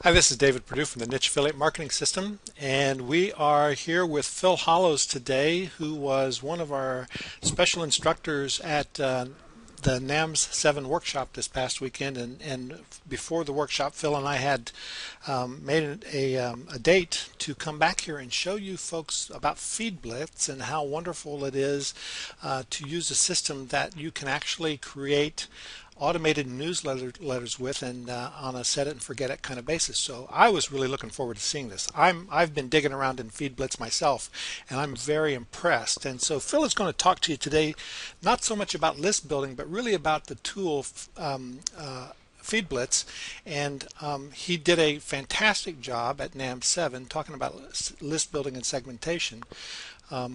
Hi, this is David Perdue from the Niche Affiliate Marketing System, and we are here with Phil Hollows today, who was one of our special instructors at the NAMS 7 workshop this past weekend. And before the workshop, Phil and I had made a date to come back here and show you folks about FeedBlitz and how wonderful it is to use a system that you can actually create automated newsletters with and on a set it and forget it kind of basis. So I was really looking forward to seeing this. I've been digging around in FeedBlitz myself, and I'm very impressed. And so Phil is going to talk to you today, not so much about list building, but really about the tool FeedBlitz, and he did a fantastic job at NAMS 7 talking about list building and segmentation.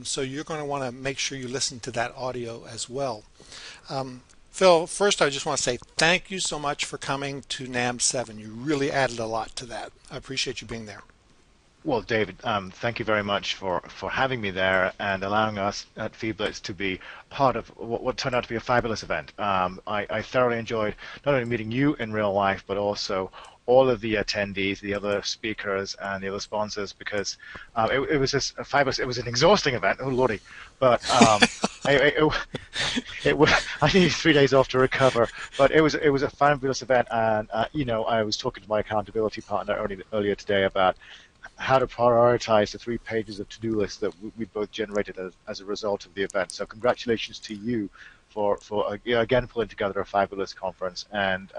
So you're going to want to make sure you listen to that audio as well. Phil, first I just want to say thank you so much for coming to NAMS 7. You really added a lot to that. I appreciate you being there. Well, David, thank you very much for having me there and allowing us at FeedBlitz to be part of what turned out to be a fabulous event. I thoroughly enjoyed not only meeting you in real life, but also all of the attendees, the other speakers, and the other sponsors, because it was just a fabulous. It was an exhausting event. Oh lordy, but I needed 3 days off to recover. But it was a fabulous event, and I was talking to my accountability partner earlier today about how to prioritize the 3 pages of to-do list that we both generated as a result of the event. So congratulations to you for again pulling together a fabulous conference, and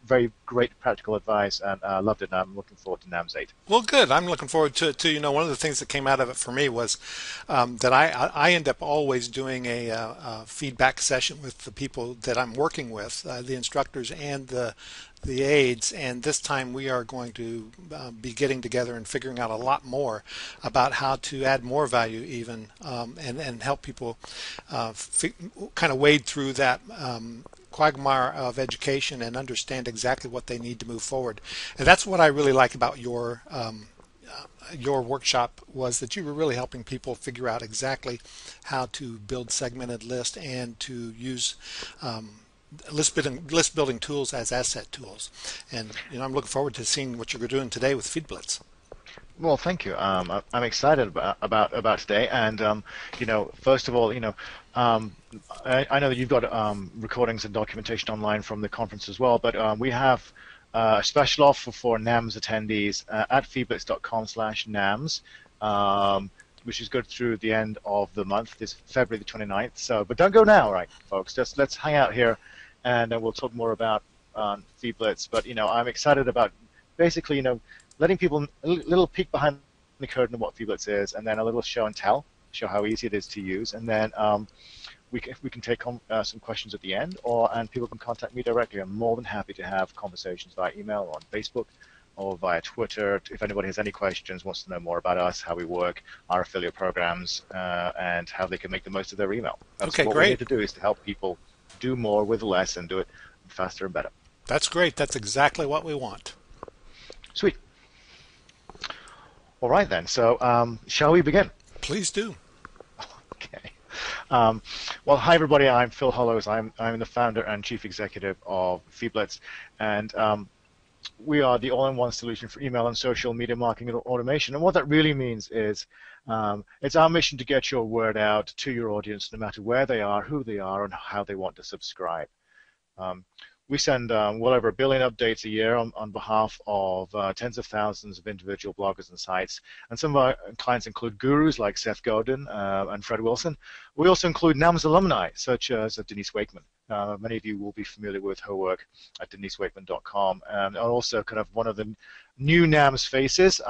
very great practical advice, and I loved it, and I'm looking forward to NAMS 8. Well, good. I'm looking forward to it too. One of the things that came out of it for me was that I end up always doing a feedback session with the people that I'm working with, the instructors and the aides, and this time we are going to be getting together and figuring out a lot more about how to add more value even and help people kind of wade through that quagmire of education and understand exactly what they need to move forward. And that's what I really like about your workshop, was that you were really helping people figure out exactly how to build segmented lists and to use list building tools as asset tools. And I'm looking forward to seeing what you're doing today with FeedBlitz. Well, thank you. I'm excited about today, and first of all, I know that you've got recordings and documentation online from the conference as well, but we have a special offer for NAMS attendees at feedblitz.com/NAMS, which is good through the end of the month, this February the 29th. So, but don't go now, right, folks? Just let's hang out here, and we'll talk more about FeedBlitz. But I'm excited about basically, letting people a little peek behind the curtain of what FeedBlitz is, and then a little show and tell, show how easy it is to use, and then we can take some questions at the end, and people can contact me directly. I'm more than happy to have conversations via email or on Facebook or via Twitter. If anybody has any questions, wants to know more about us, how we work, our affiliate programs, and how they can make the most of their email. That's Okay, what great. we're here to do, is to help people do more with less and do it faster and better. That's great. That's exactly what we want. Sweet. All right then. So shall we begin? Please do. Okay. Well, hi everybody. I'm Phil Hollows. I'm the founder and chief executive of FeedBlitz, and we are the all-in-one solution for email and social media marketing and automation. And what that really means is it's our mission to get your word out to your audience, no matter where they are, who they are, and how they want to subscribe. We send well over 1 billion updates a year on behalf of tens of thousands of individual bloggers and sites. And some of our clients include gurus like Seth Godin and Fred Wilson. We also include NAMS alumni, such as Denise Wakeman. Many of you will be familiar with her work at denisewakeman.com. And also kind of one of the new NAMS faces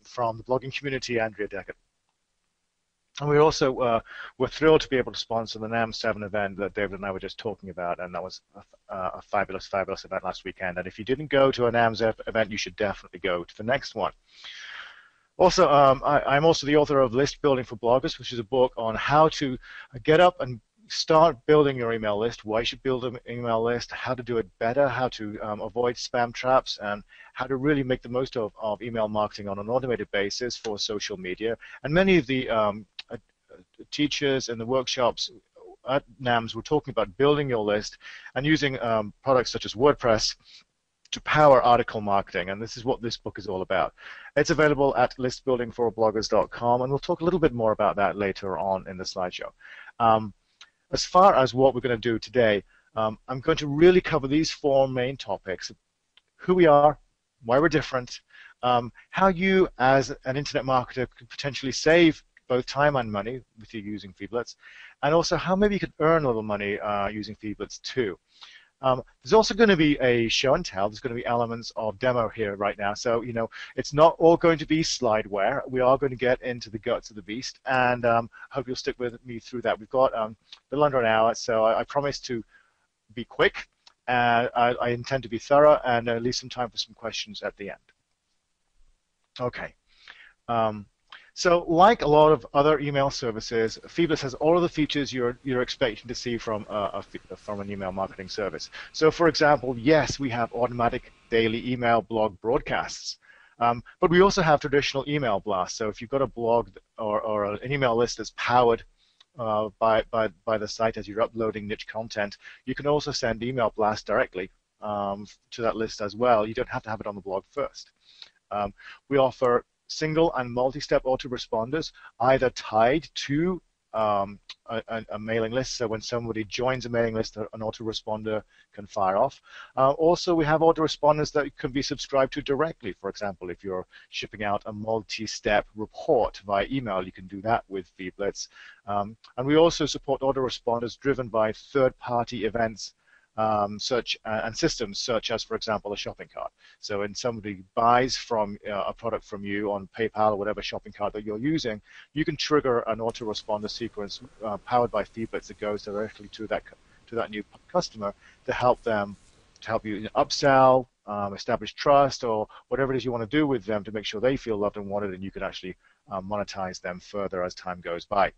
from the blogging community, Andrea Deckert. And we also were thrilled to be able to sponsor the NAMS 7 event that David and I were just talking about, and that was a fabulous, fabulous event last weekend. And if you didn't go to a NAMS event, you should definitely go to the next one. Also, I'm also the author of List Building for Bloggers, which is a book on how to get up and start building your email list, why you should build an email list, how to do it better, how to avoid spam traps, and how to really make the most of email marketing on an automated basis for social media. And many of the teachers in the workshops at NAMS were talking about building your list and using products such as WordPress to power article marketing, and this is what this book is all about. It's available at listbuildingforbloggers.com, and we'll talk a little bit more about that later on in the slideshow. As far as what we're going to do today, I'm going to really cover these four main topics: who we are, why we're different, how you as an internet marketer could potentially save both time and money with you using Feedblitz, and also how maybe you could earn a little money using Feedblitz too. There's also going to be a show and tell. There's going to be elements of demo here right now. So, you know, it's not all going to be slideware. We are going to get into the guts of the beast, and I hope you'll stick with me through that. We've got a little under an hour, so I promise to be quick. I intend to be thorough and leave some time for some questions at the end. Okay. So like a lot of other email services, Feedblitz has all of the features you're expecting to see from an email marketing service. So for example, yes, we have automatic daily email blog broadcasts, but we also have traditional email blasts. So if you've got a blog or an email list that's powered by the site as you're uploading niche content, you can also send email blasts directly to that list as well. You don't have to have it on the blog first. We offer single and multi-step autoresponders, either tied to a mailing list, so when somebody joins a mailing list, an autoresponder can fire off. Also, we have autoresponders that can be subscribed to directly. For example, if you're shipping out a multi-step report via email, you can do that with Feedblitz. And we also support autoresponders driven by third-party events and systems such as, for example, a shopping cart. So when somebody buys from a product from you on PayPal or whatever shopping cart that you're using, you can trigger an autoresponder sequence powered by Feedblitz that goes directly to that new customer to help you upsell, establish trust, or whatever it is you want to do with them to make sure they feel loved and wanted, and you can actually monetize them further as time goes by.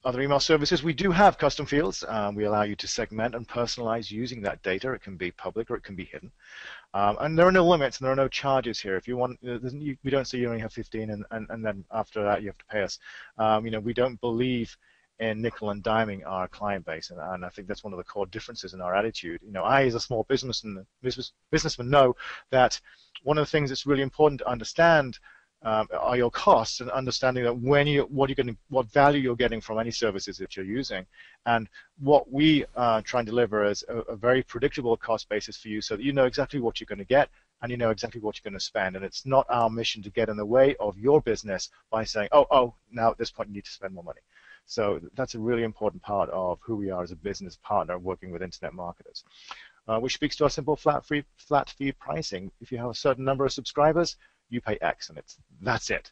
Other email services, we do have custom fields. We allow you to segment and personalize using that data. It can be public or it can be hidden. And there are no limits and there are no charges here. If you want, we don't say you only have 15 and then after that you have to pay us. You know, we don't believe in nickel and diming our client base, and I think that's one of the core differences in our attitude. You know, I as a small businessman know that one of the things that's really important to understand are your costs, and understanding that what value you're getting from any services that you're using, and what we try and deliver is a very predictable cost basis for you, so that you know exactly what you're going to get and you know exactly what you're going to spend. And it's not our mission to get in the way of your business by saying, oh, now at this point you need to spend more money. So that's a really important part of who we are as a business partner working with internet marketers. Which speaks to our simple flat fee pricing. If you have a certain number of subscribers, you pay X, and that's it.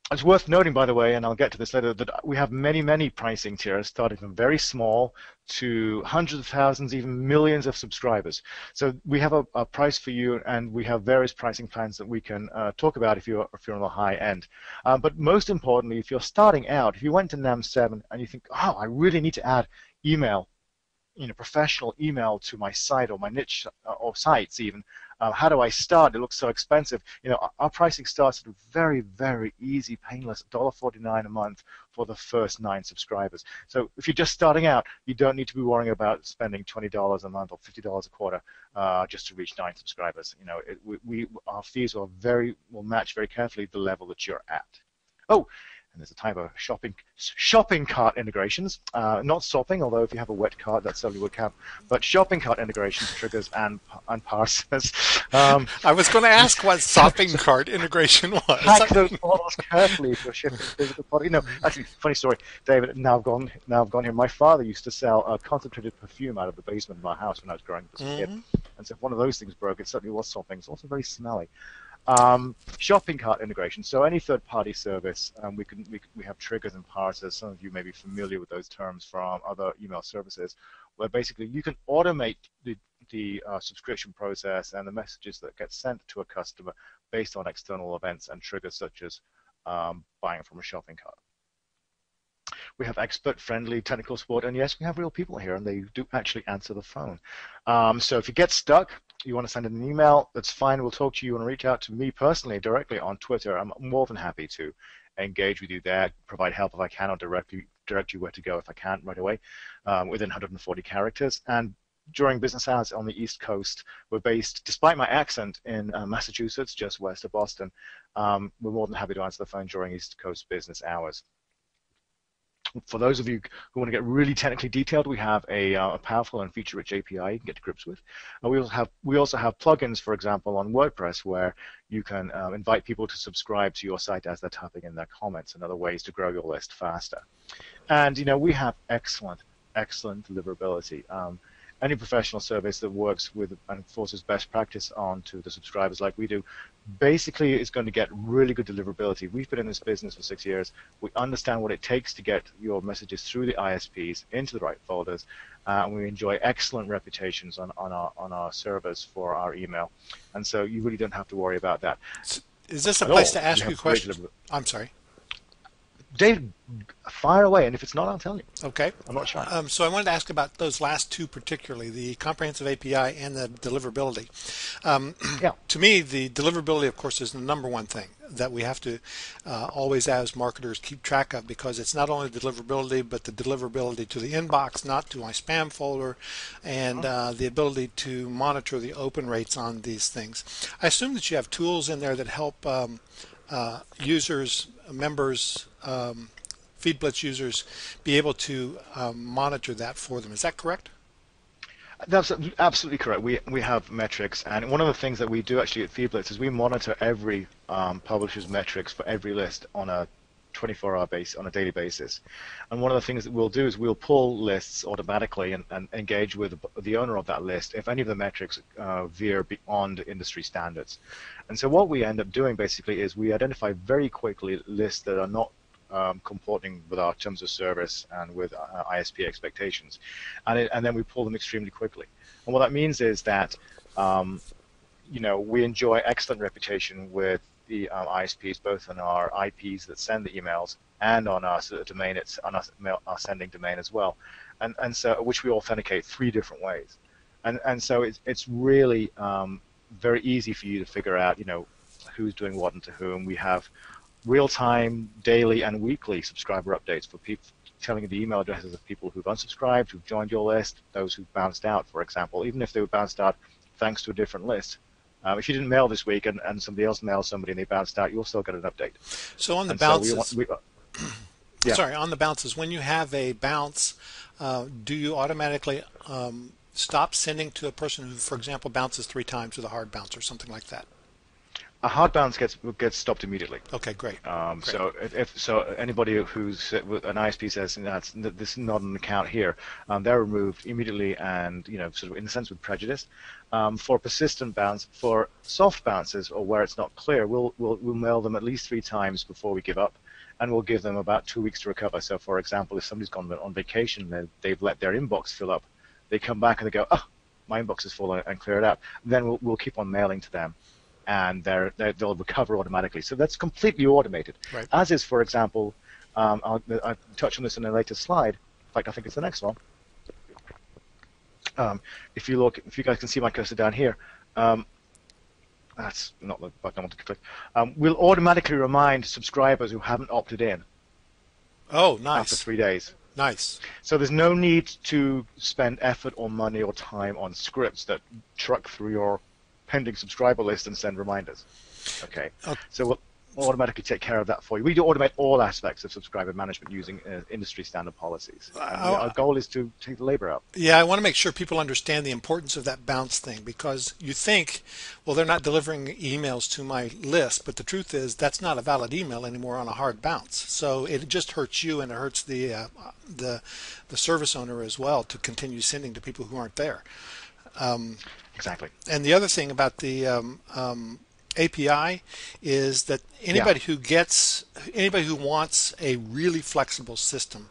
It's worth noting, by the way, and I'll get to this later, that we have many pricing tiers, starting from very small to hundreds of thousands, even millions of subscribers. So we have a price for you, and we have various pricing plans that we can talk about if you're on the high end. But most importantly, if you're starting out, if you went to NAM 7 and you think, oh, I really need to add email, professional email to my site or my niche or sites even. How do I start? It looks so expensive. Our pricing starts at a very easy, painless $1.49 a month for the first 9 subscribers. So if you're just starting out, you don't need to be worrying about spending $20 a month or $50 a quarter just to reach 9 subscribers. Our fees will match very carefully the level that you're at. Oh, and there's a type of shopping cart integrations, not shopping, although if you have a wet cart, that certainly would count, but shopping cart integrations, triggers, and parsers. I was going to ask what shopping cart integration was. Hack those models carefully if you're shipping physical product. Actually, funny story, David. Now I've gone here. My father used to sell concentrated perfume out of the basement of my house when I was growing up as a kid, and so if one of those things broke, it certainly was shopping. It's also very smelly. Shopping cart integration. So any third-party service, we have triggers and parsers. Some of you may be familiar with those terms from other email services, where basically you can automate the subscription process and the messages that get sent to a customer based on external events and triggers such as buying from a shopping cart. We have expert-friendly technical support, and yes, we have real people here, and they do actually answer the phone. So if you get stuck, you want to send an email, that's fine. We'll talk to you and reach out to me personally directly on Twitter. I'm more than happy to engage with you there, provide help if I can, or directly direct you where to go if I can't right away, within 140 characters. And during business hours on the East Coast, we're based, despite my accent, in Massachusetts, just west of Boston. We're more than happy to answer the phone during East Coast business hours. For those of you who want to get really technically detailed, we have a powerful and feature-rich API you can get to grips with. We also have plugins, for example, on WordPress, where you can invite people to subscribe to your site as they're typing in their comments, and other ways to grow your list faster. And we have excellent deliverability. Any professional service that works with and forces best practice onto the subscribers like we do basically is going to get really good deliverability. We've been in this business for 6 years. We understand what it takes to get your messages through the ISPs into the right folders, and we enjoy excellent reputations on our servers for our email. And so you really don't have to worry about that. Is this a place to ask you questions? I'm sorry. Dave, fire away, and if it's not, I'll tell you. Okay. I'm not sure. So I wanted to ask about those last two particularly, the comprehensive API and the deliverability. Yeah. To me, the deliverability, of course, is the number one thing that we have to always, as marketers, keep track of, because it's not only deliverability, but the deliverability to the inbox, not to my spam folder, and the ability to monitor the open rates on these things. I assume that you have tools in there that help users, members, FeedBlitz users be able to monitor that for them. Is that correct? That's absolutely correct. We have metrics, and one of the things that we do actually at FeedBlitz is we monitor every publisher's metrics for every list on a 24-hour base, on a daily basis. And one of the things that we'll do is we'll pull lists automatically and engage with the owner of that list if any of the metrics veer beyond industry standards. And so what we end up doing basically is we identify very quickly lists that are not comporting with our terms of service and with ISP expectations, and then we pull them extremely quickly. And what that means is that we enjoy excellent reputation with the ISPs, both on our IPs that send the emails and on our sort of domain, on our sending domain as well, and so which we authenticate 3 different ways, and so it's really very easy for you to figure out who's doing what and to whom. We have real-time, daily, and weekly subscriber updates for people, telling you the email addresses of people who've unsubscribed, who've joined your list, those who've bounced out, for example, even if they were bounced out thanks to a different list. If you didn't mail this week and somebody else mailed somebody and they bounced out, you'll still get an update. So on the bounces, yeah. Sorry, on the bounces, when you have a bounce, do you automatically stop sending to a person who, for example, bounces 3 times with a hard bounce or something like that? A hard bounce gets stopped immediately. Okay, great. Great. So if anybody who's an ISP says this is not an account here, they're removed immediately, and sort of in a sense with prejudice. For persistent bounce, for soft bounces or where it's not clear, we'll mail them at least 3 times before we give up, and we'll give them about 2 weeks to recover. So for example, if somebody's gone on vacation, they've let their inbox fill up, they come back and they go, oh, my inbox is full, and clear it out. Then we'll keep on mailing to them, and they'll recover automatically. So that's completely automated. Right. As is, for example, I'll touch on this in a later slide. In fact, I think it's the next one. If you guys can see my cursor down here, that's not the button I want to click. We'll automatically remind subscribers who haven't opted in. Oh, nice. After 3 days. Nice. So there's no need to spend effort or money or time on scripts that truck through your pending subscriber list and send reminders. Okay. So we'll automatically take care of that for you. We do automate all aspects of subscriber management using industry standard policies. Our goal is to take the labor out. Yeah, I want to make sure people understand the importance of that bounce thing, because you think, well, they're not delivering emails to my list, but the truth is that's not a valid email anymore on a hard bounce. So it just hurts you, and it hurts the service owner as well to continue sending to people who aren't there. Exactly. And the other thing about the API is that anybody who wants a really flexible system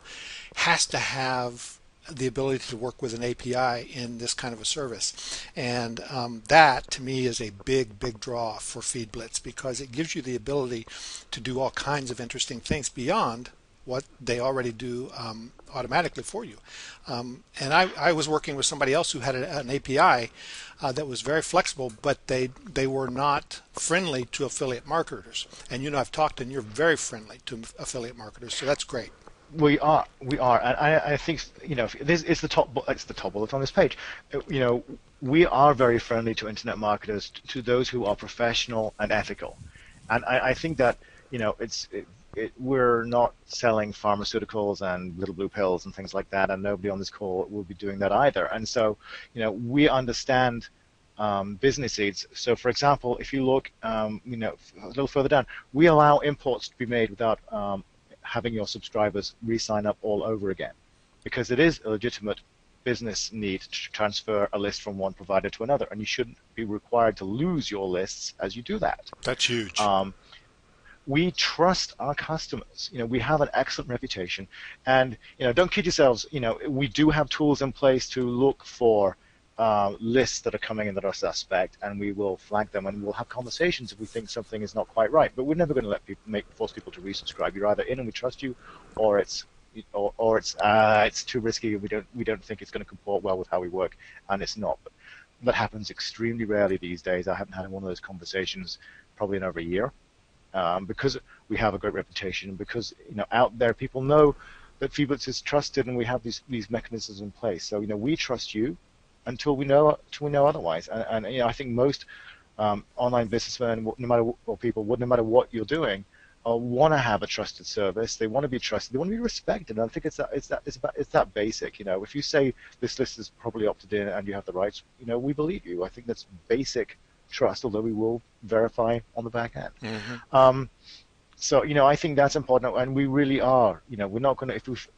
has to have the ability to work with an API in this kind of a service, and that to me is a big draw for FeedBlitz, because it gives you the ability to do all kinds of interesting things beyond what they already do automatically for you. And I was working with somebody else who had an API that was very flexible, but they were not friendly to affiliate marketers. And I've talked, and you're very friendly to affiliate marketers, so that's great. and I think this is the top. It's the top bullet on this page. We are very friendly to internet marketers, to those who are professional and ethical, and I think that we're not selling pharmaceuticals and little blue pills and things like that, and nobody on this call will be doing that either. And so, we understand business needs. So, for example, if you look, a little further down, we allow imports to be made without having your subscribers re-sign up all over again, because it is a legitimate business need to transfer a list from one provider to another, and you shouldn't be required to lose your lists as you do that. That's huge. We trust our customers. We have an excellent reputation, and don't kid yourselves. We do have tools in place to look for lists that are coming in that are suspect, and we will flag them, and we'll have conversations if we think something is not quite right. But we're never going to let people force people to resubscribe. You're either in and we trust you, or it's too risky and we don't think it's going to comport well with how we work, and it's not. But that happens extremely rarely these days. I haven't had one of those conversations probably in over a year, because we have a great reputation, and because out there people know that Feedblitz is trusted, and we have these mechanisms in place. So we trust you until we know otherwise. And I think most online businessmen, no matter what you're doing, want to have a trusted service. They want to be trusted. They want to be respected. And I think it's that basic. If you say this list is properly opted in and you have the rights, we believe you. I think that's basic trust, although we will verify on the back end. Mm-hmm. So I think that's important, and we really are. We're not going to, if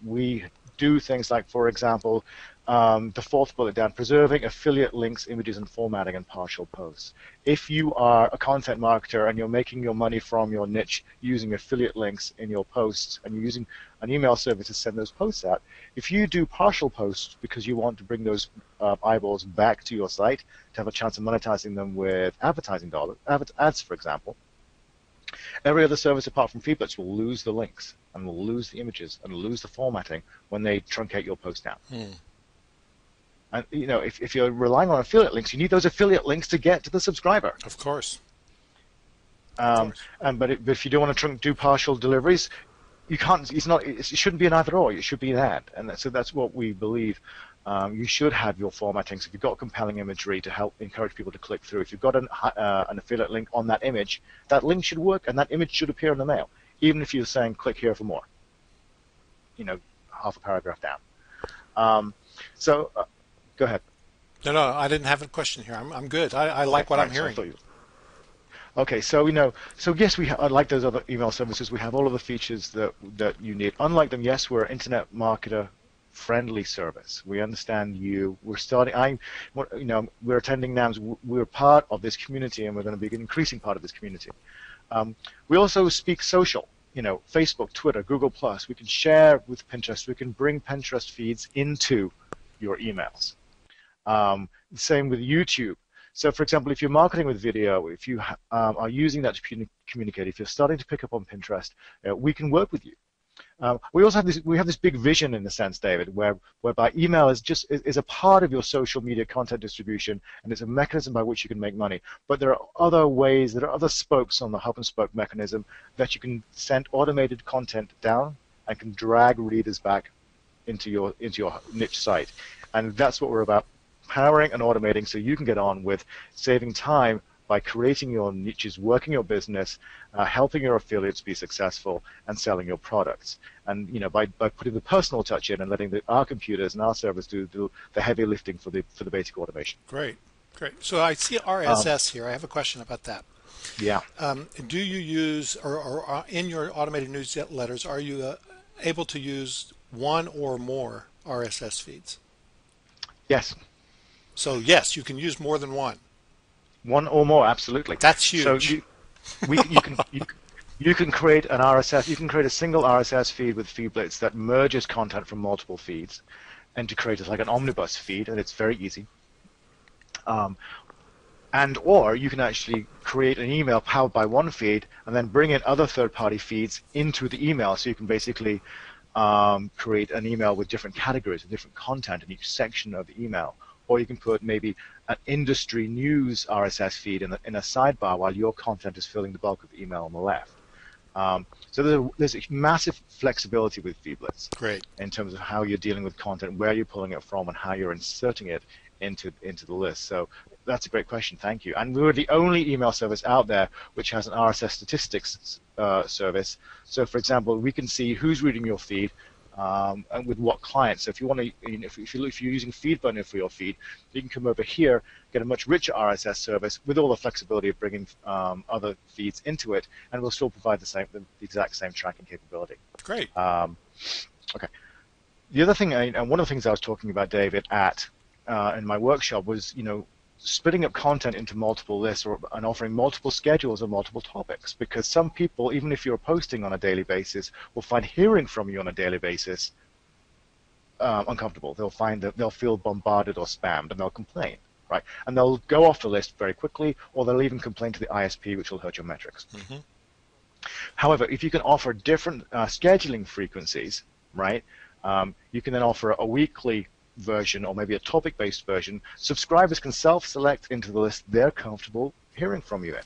we do things like, for example, the fourth bullet down, preserving affiliate links, images, and formatting and partial posts. If you are a content marketer and you're making your money from your niche using affiliate links in your posts, and you're using an email service to send those posts out, if you do partial posts because you want to bring those eyeballs back to your site to have a chance of monetizing them with advertising dollars, ads, for example, every other service apart from Feedblitz will lose the links and will lose the images and lose the formatting when they truncate your post down. And if you're relying on affiliate links, you need those affiliate links to get to the subscriber. Of course. But if you don't want to do partial deliveries, you can't. It shouldn't be an either or. It should be an and. And so that's what we believe. You should have your formatting. So if you've got compelling imagery to help encourage people to click through, if you've got an affiliate link on that image, that link should work, and that image should appear in the mail, even if you're saying click here for more. Half a paragraph down. Go ahead. No, I didn't have a question here. I'm good. I like what I'm hearing. Okay, so yes, like those other email services, we have all of the features that you need. Unlike them, yes, we're an internet marketer friendly service. We understand you. We're starting. We're attending NAMS. We're part of this community, and we're going to be an increasing part of this community. We also speak social. Facebook, Twitter, Google+. We can share with Pinterest. We can bring Pinterest feeds into your emails. Same with YouTube. So, for example, if you're marketing with video, if you are using that to communicate, if you're starting to pick up on Pinterest, we can work with you. We also have this big vision, in a sense, David, whereby email is a part of your social media content distribution, and it's a mechanism by which you can make money. But there are other ways, there are other spokes on the hub and spoke mechanism that you can send automated content down and can drag readers back into your niche site, and that's what we're about. Powering and automating so you can get on with saving time by creating your niches, working your business, helping your affiliates be successful, and selling your products. And by putting the personal touch in and letting our computers and our servers do the heavy lifting for the basic automation. Great. So I see RSS here. I have a question about that. Yeah. Do you use, or in your automated newsletters, are you able to use one or more RSS feeds? Yes. So yes, you can use more than one. One or more, absolutely. That's huge. So you can create an RSS. You can create a single RSS feed with Feedblitz that merges content from multiple feeds, and to create like an omnibus feed, and it's very easy. Or you can actually create an email powered by one feed, and then bring in other third-party feeds into the email. So you can basically create an email with different categories, with different content in each section of the email. Or you can put maybe an industry news RSS feed in a sidebar while your content is filling the bulk of the email on the left. There's a massive flexibility with Feedblitz Great. in terms of how you're dealing with content, where you're pulling it from, and how you're inserting it into the list. So that's a great question. Thank you. And we're the only email service out there which has an RSS statistics service. So, for example, we can see who's reading your feed and with what clients. So if you want to, if you're using FeedBurner for your feed, you can come over here, get a much richer RSS service with all the flexibility of bringing other feeds into it, and we'll still provide the exact same tracking capability. Great. Okay. The other thing, and one of the things I was talking about, David, in my workshop was, splitting up content into multiple lists and offering multiple schedules of multiple topics, because some people, even if you're posting on a daily basis, will find hearing from you on a daily basis uncomfortable. They'll find that they'll feel bombarded or spammed, and they'll complain, right? And they'll go off the list very quickly, or they'll even complain to the ISP, which will hurt your metrics. Mm-hmm. However, if you can offer different scheduling frequencies, right, you can then offer a weekly version or maybe a topic-based version. Subscribers can self-select into the list they're comfortable hearing from you in.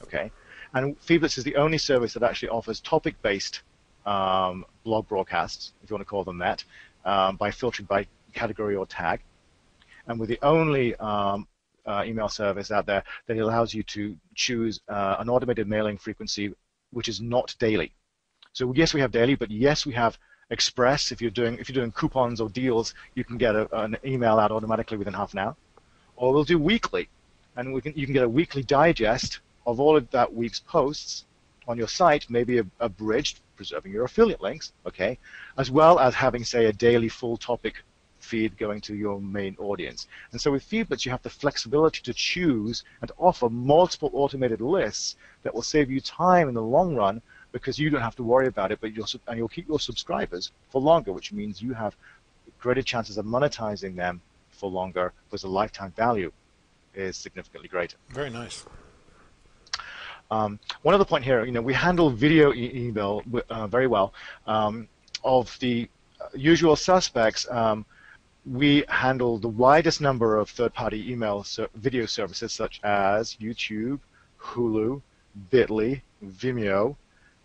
Okay, and Feedblitz is the only service that actually offers topic-based blog broadcasts, if you want to call them that, by filtering by category or tag. And we're the only email service out there that allows you to choose an automated mailing frequency which is not daily. So yes, we have daily, but yes, we have Express. If you're doing coupons or deals, you can get an email out automatically within half an hour. Or we'll do weekly, and you can get a weekly digest of all of that week's posts on your site, maybe abridged, preserving your affiliate links, okay, as well as having, say, a daily full topic feed going to your main audience. And so with Feedblitz, you have the flexibility to choose and offer multiple automated lists that will save you time in the long run, because you don't have to worry about it, but you'll keep your subscribers for longer, which means you have greater chances of monetizing them for longer, because the lifetime value is significantly greater. Very nice. One other point here, we handle video email very well. Of the usual suspects, we handle the widest number of third-party video services such as YouTube, Hulu, Bitly, Vimeo,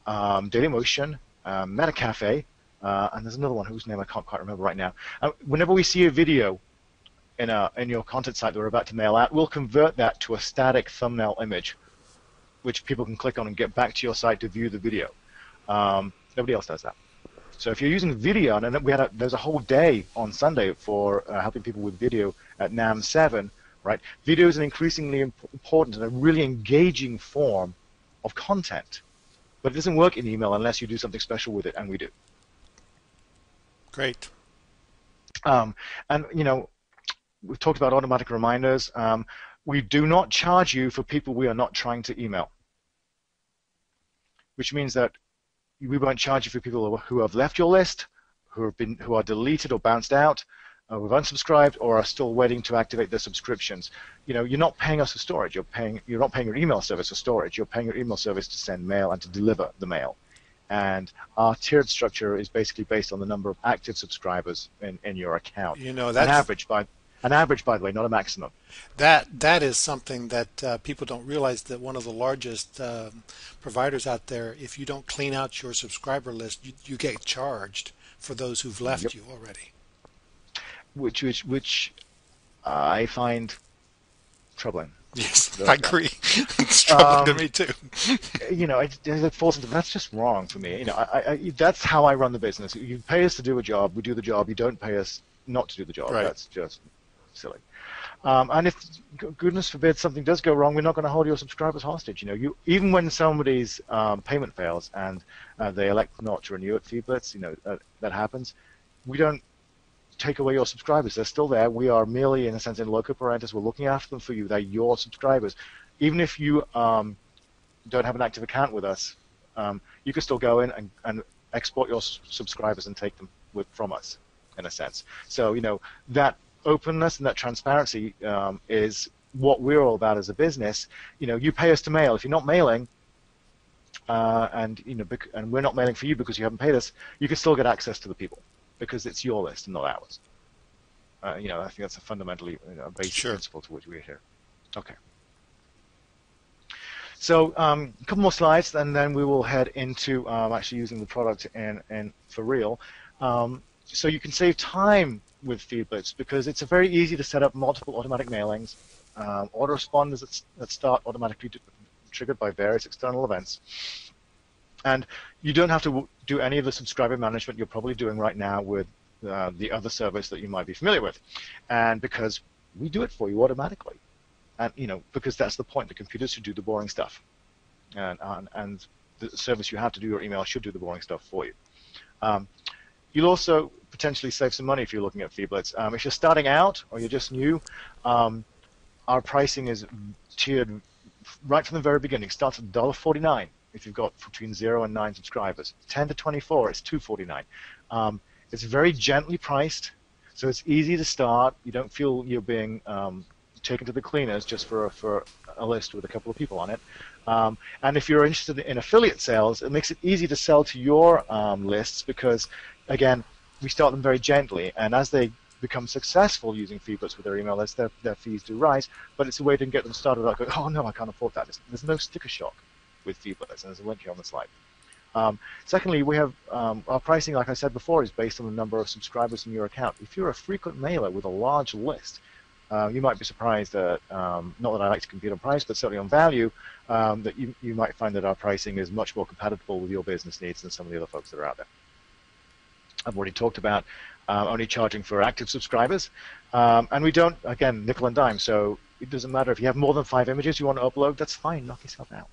Dailymotion, Metacafe, and there's another one whose name I can't quite remember right now. Whenever we see a video in your content site that we're about to mail out, we'll convert that to a static thumbnail image, which people can click on and get back to your site to view the video. Nobody else does that. So if you're using video, and there's a whole day on Sunday for helping people with video at NAM 7, right? Video is an increasingly important and a really engaging form of content. But it doesn't work in email unless you do something special with it, and we do. Great. And, we've talked about automatic reminders. We do not charge you for people we are not trying to email, which means that we won't charge you for people who have left your list, who are deleted or bounced out, who have unsubscribed, or are still waiting to activate their subscriptions. You're not paying us for storage. You're not paying your email service for storage. You're paying your email service to send mail and to deliver the mail. And our tiered structure is basically based on the number of active subscribers in your account. That's an average, by the way, not a maximum. That is something that people don't realize, that one of the largest providers out there, if you don't clean out your subscriber list, you get charged for those who've left you already. Which I find troubling. Yes, I agree. It's troubling to me too. It falls into, that's just wrong for me. That's how I run the business. You pay us to do a job, we do the job. You don't pay us not to do the job. Right. That's just silly. And if, goodness forbid, something does go wrong, we're not going to hold your subscribers hostage. Even when somebody's payment fails and they elect not to renew at Feedblitz, that happens. We don't take away your subscribers. They're still there. We are merely, in a sense, in loco parentis. We're looking after them for you. They're your subscribers. Even if you don't have an active account with us, you can still go in and export your subscribers and take them from us, in a sense. So, that openness and that transparency is what we're all about as a business. You pay us to mail. If you're not mailing, and we're not mailing for you because you haven't paid us, you can still get access to the people, because it's your list and not ours. I think that's a fundamentally basic principle to which we're here. Okay. So a couple more slides, and then we will head into actually using the product in for real. So you can save time with FeedBlitz because it's very easy to set up multiple automatic mailings, autoresponders that start automatically triggered by various external events. And you don't have to do any of the subscriber management you're probably doing right now with the other service that you might be familiar with. And because we do it for you automatically. And because that's the point. The computer should do the boring stuff. And the service you have to do your email should do the boring stuff for you. You'll also potentially save some money if you're looking at FeedBlitz. If you're starting out or you're just new, our pricing is tiered right from the very beginning. It starts at $1.49 if you've got between 0 and 9 subscribers. 10 to 24, it's $2.49. It's very gently priced, so it's easy to start. You don't feel you're being taken to the cleaners just for a list with a couple of people on it. And if you're interested in affiliate sales, it makes it easy to sell to your lists because, again, we start them very gently, and as they become successful using FeedBlitz with their email list, their fees do rise, but it's a way to get them started without going, oh no, I can't afford that. There's no sticker shock with FeedBlitz, and there's a link here on the slide. Secondly, we have our pricing, like I said before, is based on the number of subscribers in your account. If you're a frequent mailer with a large list, you might be surprised that, not that I like to compete on price, but certainly on value, that you might find that our pricing is much more compatible with your business needs than some of the other folks that are out there. I've already talked about only charging for active subscribers, and we don't, again, nickel and dime, so it doesn't matter if you have more than 5 images you want to upload, that's fine, knock yourself out.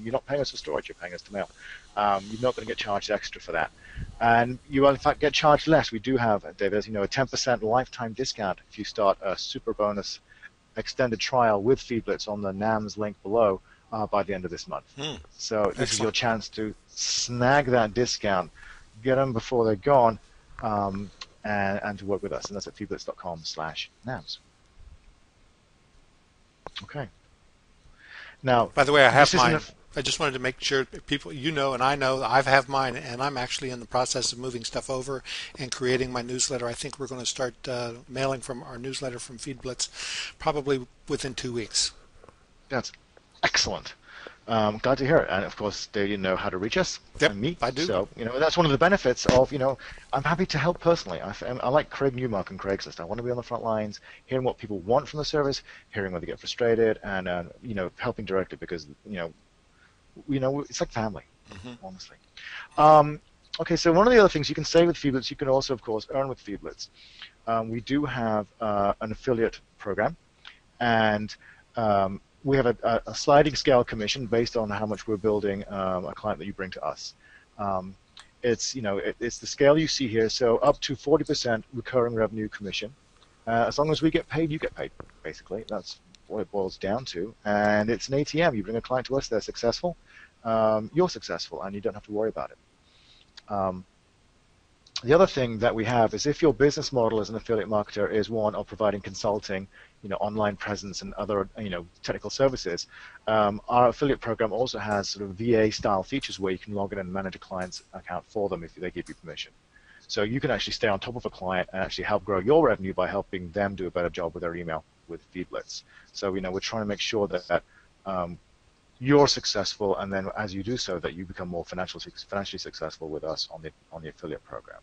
You're not paying us for storage, you're paying us to mail. You're not going to get charged extra for that. And you will, in fact, get charged less. We do have, David, as you know, a 10% lifetime discount if you start a super bonus extended trial with FeedBlitz on the NAMS link below by the end of this month. So this is your chance to snag that discount, get them before they're gone, and to work with us. And that's at feedblitz.com/NAMS. Okay. Now, by the way, I have mine. I just wanted to make sure people, and I know I have mine, and I'm actually in the process of moving stuff over and creating my newsletter. I think we're going to start mailing from our newsletter from FeedBlitz probably within 2 weeks. That's excellent. Glad to hear it. And of course, you know how to reach us. Yep, and me. I do. So that's one of the benefits of I'm happy to help personally. I like Craig Newmark and Craigslist. I want to be on the front lines, hearing what people want from the service, hearing where they get frustrated, and helping directly because it's like family, honestly. Okay, so one of the other things you can save with FeedBlitz, you can also, of course, earn with FeedBlitz. We do have an affiliate program, and we have a sliding scale commission based on how much we're building a client that you bring to us. It's it's the scale you see here, so up to 40% recurring revenue commission. As long as we get paid, you get paid. Basically, that's what it boils down to. And it's an ATM. You bring a client to us, they're successful, you're successful, and you don't have to worry about it. The other thing that we have is if your business model as an affiliate marketer is one of providing consulting, online presence and other, technical services, our affiliate program also has sort of VA-style features where you can log in and manage a client's account for them if they give you permission. So you can actually stay on top of a client and actually help grow your revenue by helping them do a better job with their email with FeedBlitz. So, we're trying to make sure that you're successful, and then as you do so, that you become more financially successful with us on the affiliate program.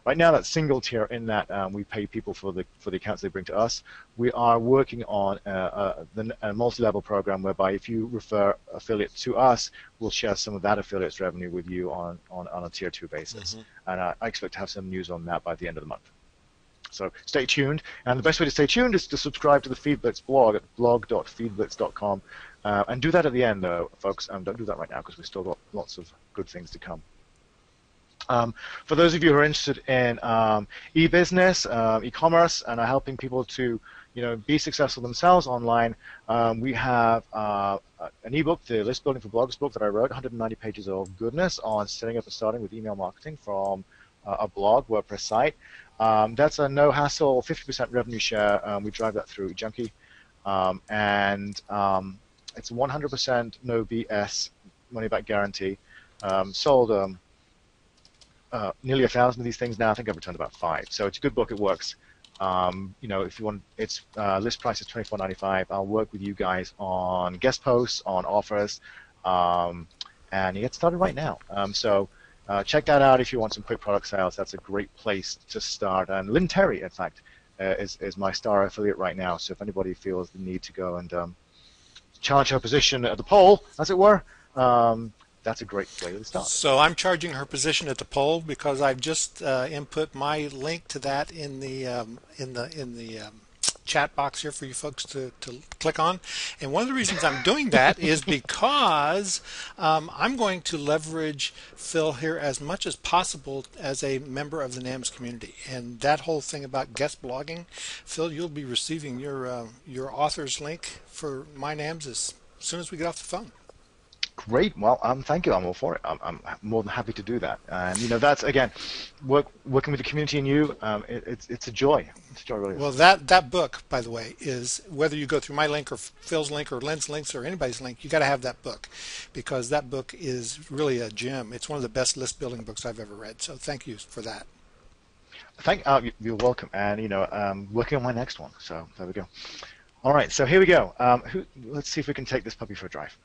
Right now, that's single tier in that we pay people for the accounts they bring to us. We are working on a multi-level program whereby if you refer affiliate to us, we'll share some of that affiliate's revenue with you on a tier 2 basis. And I expect to have some news on that by the end of the month. So stay tuned, and the best way to stay tuned is to subscribe to the FeedBlitz blog at blog.feedblitz.com, and do that at the end, though, folks. Don't do that right now because we've still got lots of good things to come. For those of you who are interested in e-business, e-commerce, and are helping people to be successful themselves online, we have an ebook, the List Building for Blogs book that I wrote, 190 pages of goodness on setting up and starting with email marketing from a blog, WordPress site. That's a no-hassle, 50% revenue share. We drive that through Junkie, and it's 100% no BS money-back guarantee. Sold nearly 1,000 of these things now. I think I've returned about 5. So it's a good book. It works. If you want, its list price is $24.95. I'll work with you guys on guest posts, on offers, and you get started right now. Check that out if you want some quick product sales. That's a great place to start. And Lynn Terry, in fact, is my star affiliate right now. So if anybody feels the need to go and challenge her position at the poll, as it were, that's a great way to start. So I'm charging her position at the poll because I've just input my link to that in the chat box here for you folks to click on. And one of the reasons I'm doing that is because I'm going to leverage Phil here as much as possible as a member of the NAMS community. And that whole thing about guest blogging, Phil, you'll be receiving your author's link for my NAMS as soon as we get off the phone. Great. Well, thank you. I'm all for it. I'm more than happy to do that. And that's again, working with the community and you. It's a joy. It's a joy, really. Well, that book, by the way, is whether you go through my link or Phil's link or Lynn's links or anybody's link, you got to have that book because that book is really a gem. It's one of the best list building books I've ever read. So thank you for that. You're welcome. And working on my next one. So there we go. All right. So here we go. Let's see if we can take this puppy for a drive.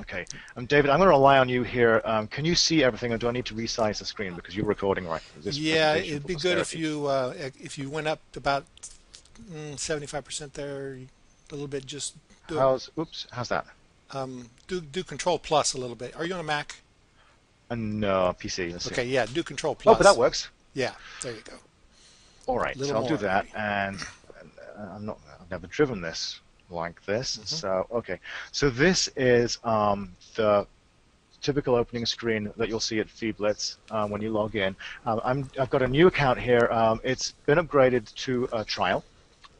Okay, David, I'm going to rely on you here. Can you see everything, or do I need to resize the screen because you're recording right? Yeah, it'd be good if you went up about 75% there, a little bit. Just how's that? Do Control Plus a little bit. Are you on a Mac? No, PC. Let's okay, see. Yeah, do Control Plus. Oh, but that works. Yeah, there you go. All right, so I'll do that, and I've never driven this like this. So okay, so this is the typical opening screen that you'll see at FeedBlitz when you log in. I've got a new account here. It's been upgraded to a trial,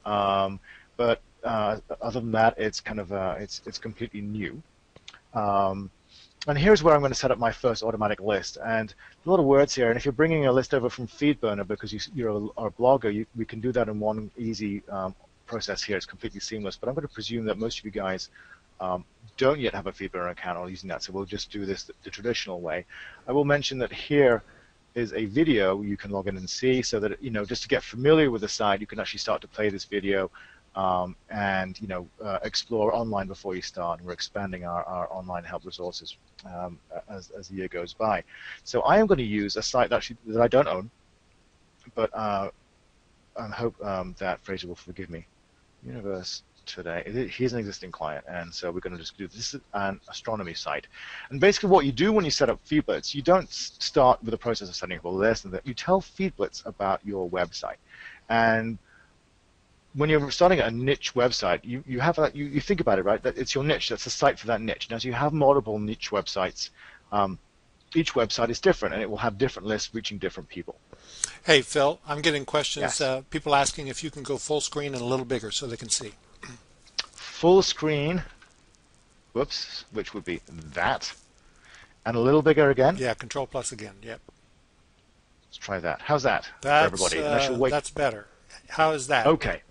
but other than that, it's kind of it's completely new. And here's where I'm going to set up my first automatic list. And a lot of words here. And if you're bringing a list over from FeedBurner because you're a blogger, we can do that in one easy process here. It's completely seamless, but I'm going to presume that most of you guys don't yet have a FeedBurner account or using that, so we'll just do this the traditional way. I will mention that here is a video you can log in and see, so that just to get familiar with the site, you can actually start to play this video and explore online before you start. And we're expanding our online help resources as the year goes by. So I am going to use a site that I don't own, but I hope that Fraser will forgive me. Universe Today. He's an existing client, and so we're going to just do this. Is an astronomy site, and basically what you do when you set up FeedBlitz, you don't start with the process of setting up a list and that. You tell FeedBlitz about your website, and when you're starting a niche website, you have you think about it, right? That it's your niche. That's a site for that niche. Now, so you have multiple niche websites. Each website is different, and it will have different lists reaching different people. Hey, Phil, I'm getting questions. Yes. People asking if you can go full screen and a little bigger so they can see. Full screen, whoops, which would be that, and a little bigger again. Yeah, Control Plus again. Yep. Let's try that. How's that for everybody? That's better. How is that? Okay.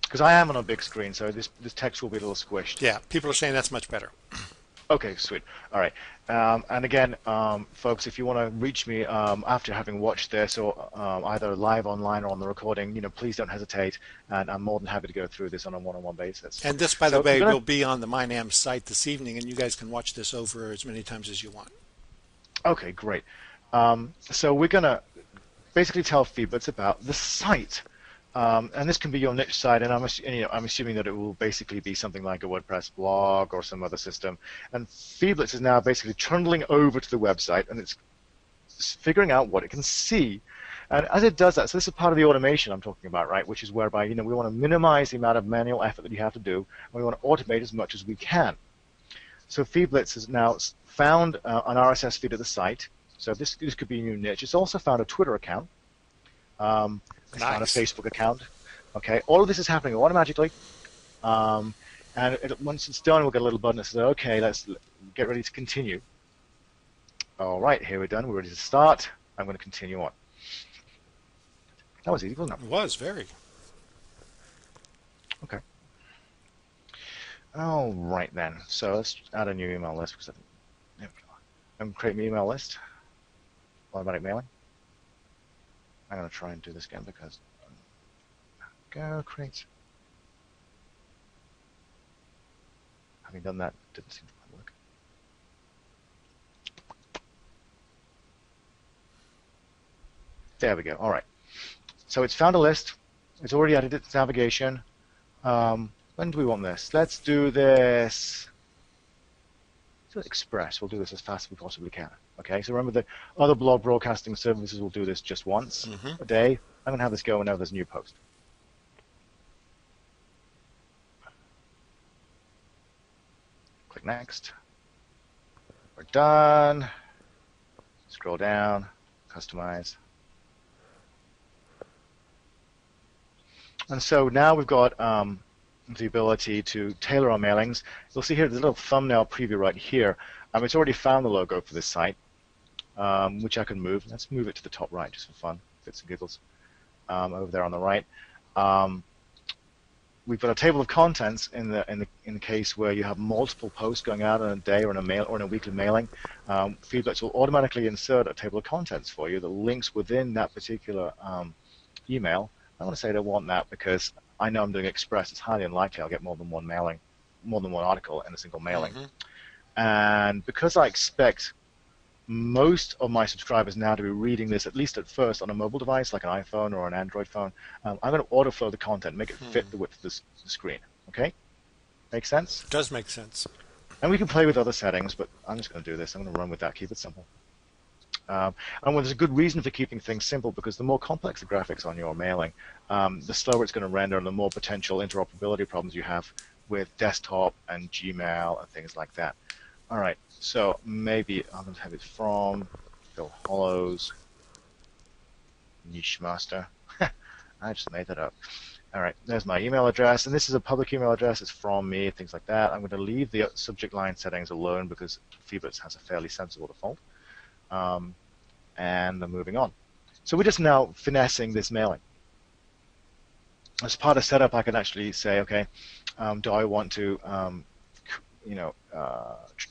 Because I am on a big screen, so this text will be a little squished. Yeah, people are saying that's much better. Okay, sweet. All right. And again, folks, if you want to reach me after having watched this, or either live online or on the recording, please don't hesitate. And I'm more than happy to go through this on a one-on-one basis. And this, by the way, will be on the MyNAM site this evening, and you guys can watch this over as many times as you want. Okay, great. So we're going to basically tell FeedBlitz about the site. And this can be your niche site, and I'm assuming that it will basically be something like a WordPress blog or some other system. And FeedBlitz is now basically trundling over to the website, and it's figuring out what it can see. And as it does that, so this is part of the automation I'm talking about, right? Which is whereby we want to minimize the amount of manual effort that you have to do, and we want to automate as much as we can. So FeedBlitz has now found an RSS feed of the site. So this could be a new niche. It's also found a Twitter account. It's not a Facebook account. Okay, all of this is happening automatically, and once it's done, we'll get a little button that says, "Okay, let's get ready to continue." All right, here we're done. We're ready to start. I'm going to continue on. That was easy, wasn't it? It was very. Okay. All right then. So let's add a new email list because there we go. Create an email list. Automatic mailing. I'm going to try and do this again because go create. Having done that, didn't seem to work. There we go. All right. So it's found a list. It's already added its navigation. When do we want this? Let's do this. Let's do Express. We'll do this as fast as we possibly can. Okay. So remember, the other blog broadcasting services will do this just once a day. I'm going to have this go whenever there's a new post. Click Next. We're done. Scroll down. Customize. And so now we've got the ability to tailor our mailings. You'll see here the little thumbnail preview right here. It's already found the logo for this site, which I can move. Let's move it to the top right just for fun, fits and giggles. Over there on the right, we've got a table of contents in the case where you have multiple posts going out in a day or in a weekly mailing. Feedblitz will automatically insert a table of contents for you that links within that particular email. I want to say I don't want that because I know I'm doing Express. It's highly unlikely I'll get more than one article in a single mailing. And because I expect most of my subscribers now to be reading this, at least at first, on a mobile device like an iPhone or an Android phone, I'm going to autoflow the content, make it fit the width of the screen. Okay? Make sense? It does make sense. And we can play with other settings, but I'm just going to do this. I'm going to run with that, keep it simple. And there's a good reason for keeping things simple, because the more complex the graphics on your mailing, the slower it's going to render and the more potential interoperability problems you have with desktop and Gmail and things like that. All right, so maybe I'm going to have it from Phil Hollows, Niche Master. I just made that up. All right, there's my email address, and this is a public email address. It's from me, things like that. I'm going to leave the subject line settings alone because Feedblitz has a fairly sensible default. And I'm moving on. So we're just now finessing this mailing. As part of setup, I can actually say, okay, do I want to,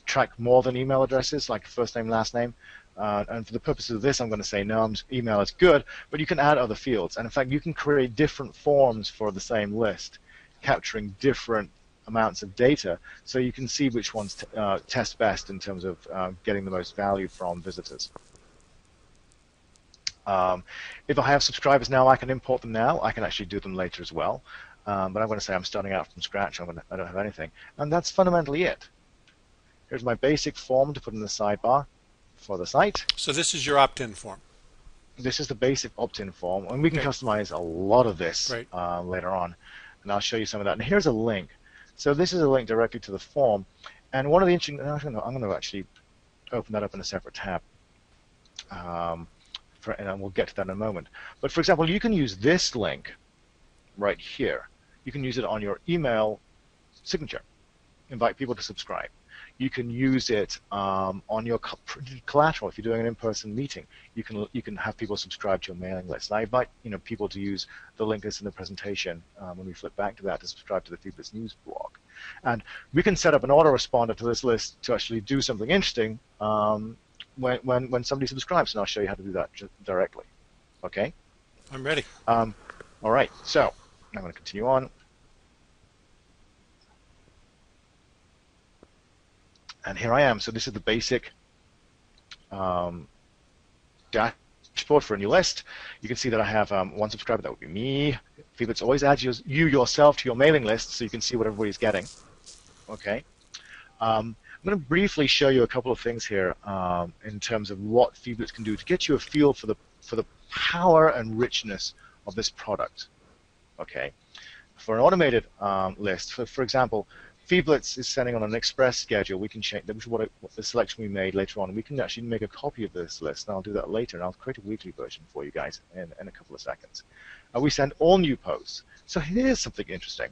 track more than email addresses, like first name, last name? And for the purposes of this, I'm going to say no, email is good, but you can add other fields. And in fact, you can create different forms for the same list, capturing different amounts of data, so you can see which ones test best in terms of getting the most value from visitors. If I have subscribers now, I can import them now. I can actually do them later as well. But I'm going to say I'm starting out from scratch. I don't have anything. And that's fundamentally it. Here's my basic form to put in the sidebar for the site. So this is your opt-in form. This is the basic opt-in form. And we can customize a lot of this later on. And I'll show you some of that. And here's a link. So this is a link directly to the form. And one of the interesting, I'm going to actually open that up in a separate tab. And we'll get to that in a moment. But for example, you can use this link right here. You can use it on your email signature. Invite people to subscribe. You can use it on your collateral. If you're doing an in-person meeting, you can have people subscribe to your mailing list. And I invite people to use the link that's in the presentation when we flip back to that to subscribe to the Feedblitz News blog. And we can set up an autoresponder to this list to actually do something interesting when somebody subscribes, and I'll show you how to do that directly. Okay? I'm ready. All right, so I'm going to continue on. And here I am. So this is the basic dashboard for a new list. You can see that I have one subscriber. That would be me. Feedblitz always adds you yourself to your mailing list so you can see what everybody's getting. Okay. I'm going to briefly show you a couple of things here in terms of what Feedblitz can do to get you a feel for the power and richness of this product. Okay. For an automated list, for example, Feedblitz is sending on an express schedule. We can change, which is what the selection we made later on. We can actually make a copy of this list, and I'll do that later, and I'll create a weekly version for you guys in a couple of seconds. We send all new posts. So here's something interesting.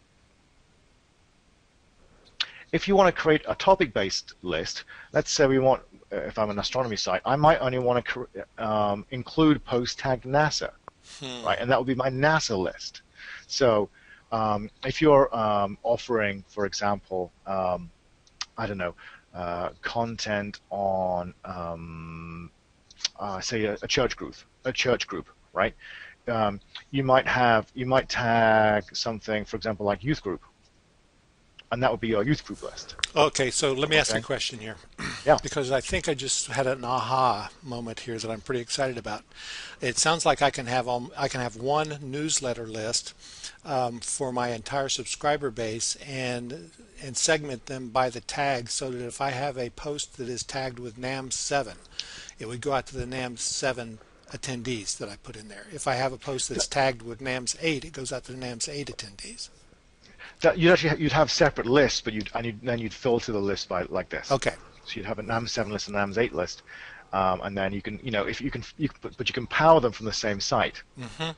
If you want to create a topic-based list, let's say we want, if I'm an astronomy site, I might only want to include posts tagged NASA, right? And that would be my NASA list. So if you're offering, for example, I don't know, content on, say, a church group, right? You might tag something, for example, like youth group, and that would be your youth group list. Okay, so let me ask you a Okay. question here, Yeah. because I think I just had an aha moment here that I'm pretty excited about. It sounds like I can have one newsletter list for my entire subscriber base and segment them by the tag so that if I have a post that is tagged with NAMS7, it would go out to the NAMS7 attendees that I put in there. If I have a post that's tagged with NAMS8, it goes out to the NAMS8 attendees. That you'd have separate lists, but then you'd filter the list by like this. Okay. So you'd have a NAMS7 list and NAMS8 list, and then you can, if but you can power them from the same site. Mm-hmm.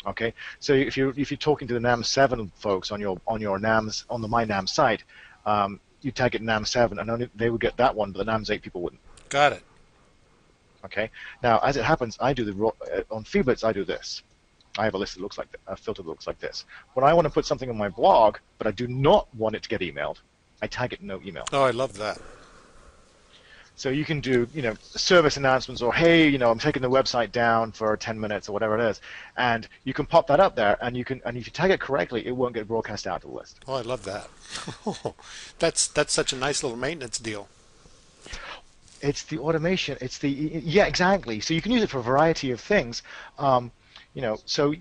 Okay. So if you're talking to the NAMS7 folks on your NAMS on the My NAMS site, you tag it NAMS7, and only they would get that one, but the NAMS8 people wouldn't. Got it. Okay. Now, as it happens, I do on Feedblitz, I do this. I have a list that looks like a filter that looks like this. When I want to put something on my blog, but I do not want it to get emailed, I tag it no email. Oh, I love that. So you can do, service announcements, or hey, I'm taking the website down for 10 minutes or whatever it is, and you can pop that up there, and if you tag it correctly, it won't get broadcast out to the list. Oh, I love that. That's such a nice little maintenance deal. It's the automation. Yeah, exactly. So you can use it for a variety of things. So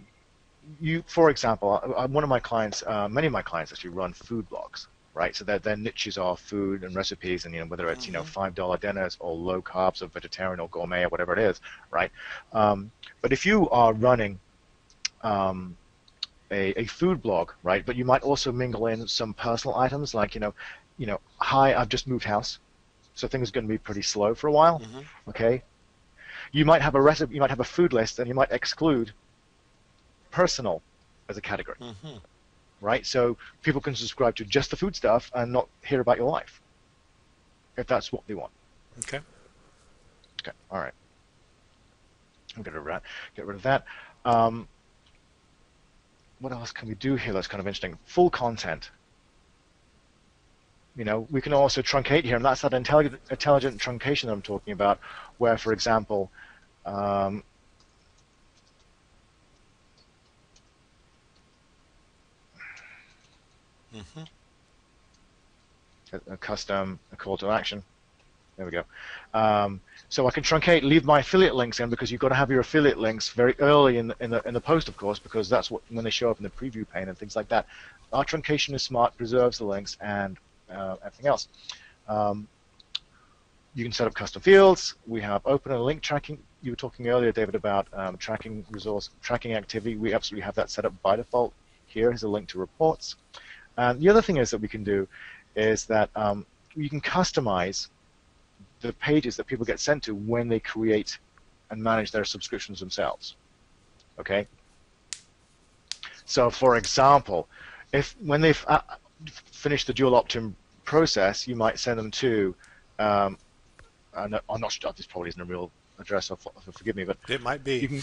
for example, one of my clients, many of my clients actually run food blogs, right? So their niches are food and recipes, and whether it's $5 dinners or low carbs or vegetarian or gourmet or whatever it is, right? But if you are running a food blog, right? But you might also mingle in some personal items like hi, I've just moved house, so things are going to be pretty slow for a while. Mm-hmm. Okay. You might have a recipe, you might have a food list, and you might exclude personal as a category, Mm-hmm. right? So people can subscribe to just the food stuff and not hear about your life, if that's what they want. Okay. Okay, all right. I'm going to get rid of that. What else can we do here that's kind of interesting? Full content. We can also truncate here, and that's that intelligent truncation that I'm talking about, where, for example, Mm-hmm. a custom call to action. There we go. So I can truncate, leave my affiliate links in, because you've got to have your affiliate links very early in the post, of course, because that's when they show up in the preview pane and things like that. Our truncation is smart, preserves the links and everything else. You can set up custom fields. We have open and link tracking. You were talking earlier, David, about tracking activity. We absolutely have that set up by default. Here is a link to reports. And the other thing is that we can do is that you can customize the pages that people get sent to when they create and manage their subscriptions themselves. Okay. So, for example, when they've finished the dual opt-in process, you might send them to. I'm not sure. This probably isn't a real address. So forgive me, but It might be.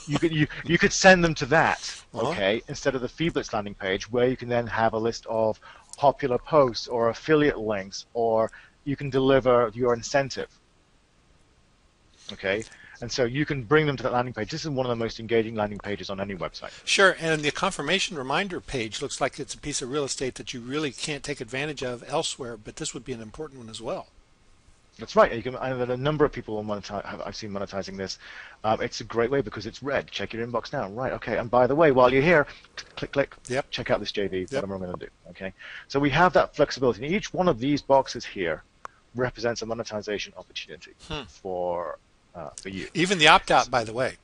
you could send them to that. Uh-huh. Okay, instead of the Feedblitz landing page, where you can then have a list of popular posts or affiliate links, or you can deliver your incentive. Okay, and so you can bring them to that landing page. This is one of the most engaging landing pages on any website. Sure, and the confirmation reminder page looks like it's a piece of real estate that you really can't take advantage of elsewhere, but this would be an important one as well. That's right. There are a number of people I've seen monetizing this. It's a great way because it's red. Check your inbox now. Right. Okay. And by the way, while you're here, click. Yep. Check out this JV. Yep. What I'm going to do. Okay. So we have that flexibility. And each one of these boxes here represents a monetization opportunity for you. Even the opt-out, by the way.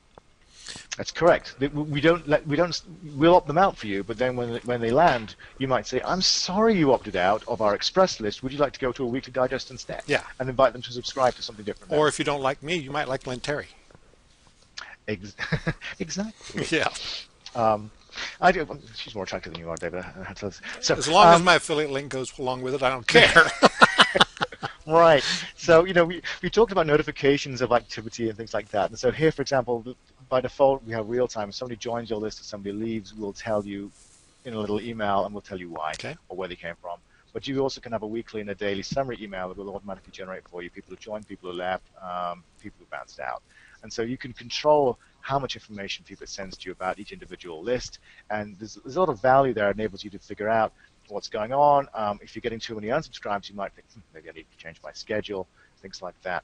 That's correct. We'll opt them out for you, but then when they land, you might say, "I'm sorry you opted out of our express list. Would you like to go to a weekly digest instead?" Yeah. And invite them to subscribe to something different. Or if you don't like me, you might like Glenn Terry. Exactly. Yeah. I do. She's more attractive than you are, David. So As long as my affiliate link goes along with it, I don't care. Right. So we talked about notifications of activity and things like that. And so here, for example, by default, we have real time. If somebody joins your list or somebody leaves, we'll tell you in a little email, and we'll tell you why or where they came from. but you also can have a weekly and a daily summary email that will automatically generate for you people who joined, people who left, people who bounced out. And so you can control how much information people sends to you about each individual list. And there's a lot of value there. It enables you to figure out what's going on. If you're getting too many unsubscribes, you might think, maybe I need to change my schedule, things like that.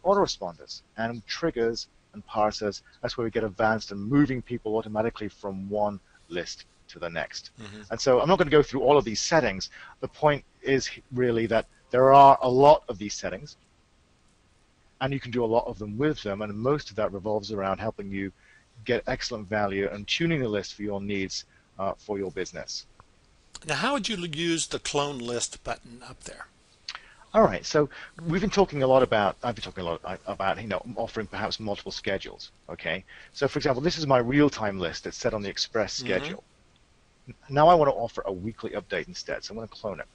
Autoresponders and triggers and parsers, that's where we get advanced and moving people automatically from one list to the next. And so I'm not going to go through all of these settings. The point is really that there are a lot of these settings, and you can do a lot of them with them, and most of that revolves around helping you get excellent value and tuning the list for your needs for your business. Now, how would you use the clone list button up there? All right, so we've been talking a lot about, I've been talking a lot about, offering perhaps multiple schedules, okay? So for example, this is my real-time list that's set on the express schedule. Now I want to offer a weekly update instead, so I'm going to clone it.